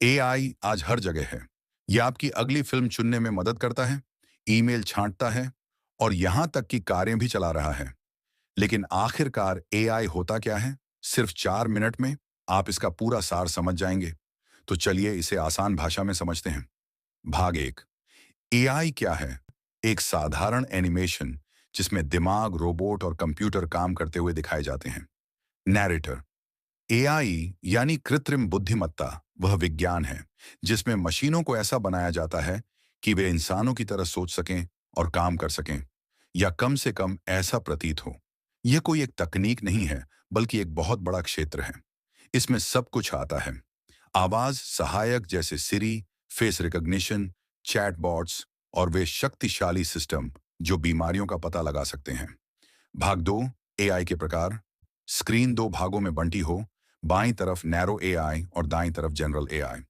AI आज हर जगह है। यह आपकी अगली फिल्म चुनने में मदद करता है, ईमेल छांटता है और यहां तक कि कारें भी चला रहा है। लेकिन आखिरकार एआई होता क्या है? सिर्फ 4 मिनट में आप इसका पूरा सार समझ जाएंगे। तो चलिए इसे आसान भाषा में समझते हैं। भाग एक। एआई क्या है? एक साधारण एनिमेशन जिसमें दिमाग, रोबोट और कंप्यूटर काम करते हुए दिखाए जाते हैं। नैरेटर। एआई यानी कृत्रिम बुद्धिमत्ता वह विज्ञान है जिसमें मशीनों को ऐसा बनाया जाता है कि वे इंसानों की तरह सोच सकें और काम कर सकें, या कम से कम ऐसा प्रतीत हो। यह कोई एक तकनीक नहीं है, बल्कि एक बहुत बड़ा क्षेत्र है। इसमें सब कुछ आता है। आवाज सहायक जैसे सिरी, फेस रिकॉग्निशन, चैटबॉट्स और वे शक्तिशाली सिस्टम जो बीमारियों का पता लगा सकते हैं। भाग दो। एआई के प्रकार। स्क्रीन दो भागों में बंटी हो। बाईं तरफ नैरो एआई और दाईं तरफ जनरल एआई।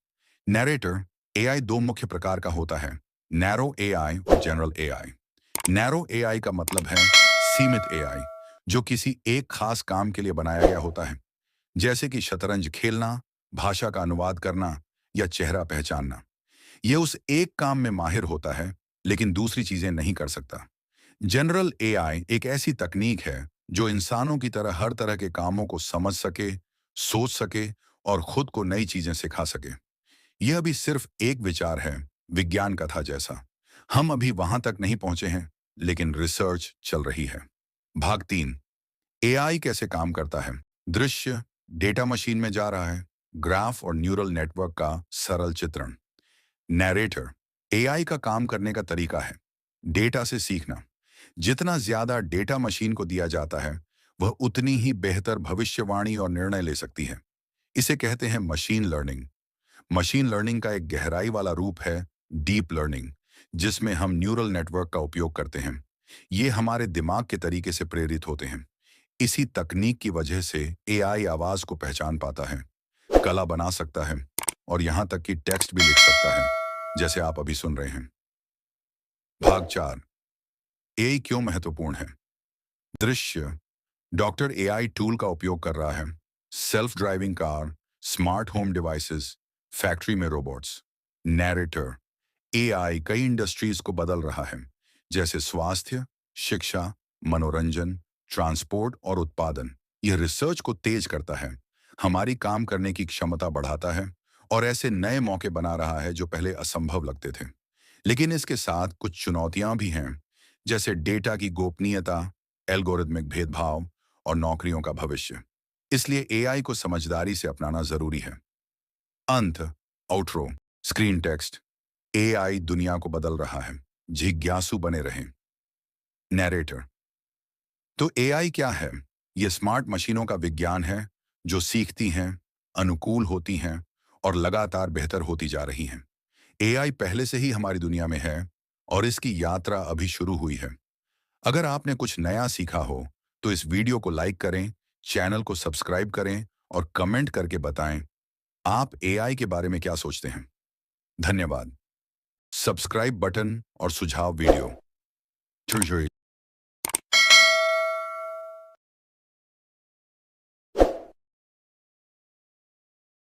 नैरेटर। एआई दो मुख्य प्रकार का होता है, नैरो एआई और जनरल एआई। नैरो एआई का मतलब है सीमित एआई, जो किसी एक खास काम के लिए बनाया गया होता है, जैसे कि शतरंज खेलना, भाषा का अनुवाद करना या चेहरा पहचानना। यह उस एक काम में माहिर होता है, लेकिन दूसरी चीजें नहीं कर सकता। जनरल एआई एक ऐसी तकनीक है जो इंसानों की तरह हर तरह के कामों को समझ सके, सोच सके और खुद को नई चीजें सिखा सके। यह भी सिर्फ एक विचार है, विज्ञान कथा जैसा। हम अभी वहां तक नहीं पहुंचे हैं, लेकिन रिसर्च चल रही है। भाग तीन। एआई कैसे काम करता है? दृश्य डेटा मशीन में जा रहा है, ग्राफ और न्यूरल नेटवर्क का सरल चित्रण। नैरेटर। एआई का काम करने का तरीका है डेटा से सीखना। जितना ज्यादा डेटा मशीन को दिया जाता है, वह उतनी ही बेहतर भविष्यवाणी और निर्णय ले सकती है। इसे कहते हैं मशीन लर्निंग। मशीन लर्निंग का एक गहराई वाला रूप है डीप लर्निंग, जिसमें हम न्यूरल नेटवर्क का उपयोग करते हैं। ये हमारे दिमाग के तरीके से प्रेरित होते हैं। इसी तकनीक की वजह से एआई आवाज को पहचान पाता है, कला बना सकता है और यहां तक कि टेक्स्ट भी लिख सकता है, जैसे आप अभी सुन रहे हैं। भाग चार। एआई क्यों महत्वपूर्ण है? दृश्य। डॉक्टर एआई टूल का उपयोग कर रहा है। Self driving car, smart home devices, factory में रोबोट्स। नैरेटर। एआई कई इंडस्ट्रीज को बदल रहा है, जैसे स्वास्थ्य, शिक्षा, मनोरंजन, ट्रांसपोर्ट और उत्पादन। यह रिसर्च को तेज करता है, हमारी काम करने की क्षमता बढ़ाता है और ऐसे नए मौके बना रहा है जो पहले असंभव लगते थे। लेकिन इसके साथ कुछ चुनौतियां भी हैं, जैसे डेटा की गोपनीयता, एल्गोरिदमिक भेदभाव और नौकरियों का भविष्य। इसलिए एआई को समझदारी से अपनाना जरूरी है। अंत। आउटरो। Screen text. एआई दुनिया को बदल रहा है, जिज्ञासु बने रहें। नैरेटर। तो एआई क्या है? ये स्मार्ट मशीनों का विज्ञान है जो सीखती हैं, अनुकूल होती हैं और लगातार बेहतर होती जा रही हैं। एआई पहले से ही हमारी दुनिया में है और इसकी यात्रा अभी शुरू हुई है। अगर आपने कुछ नया सीखा हो, तो इस वीडियो को लाइक करें, चैनल को सब्सक्राइब करें और कमेंट करके बताएं आप एआई के बारे में क्या सोचते हैं। धन्यवाद। सब्सक्राइब बटन और सुझाव वीडियो।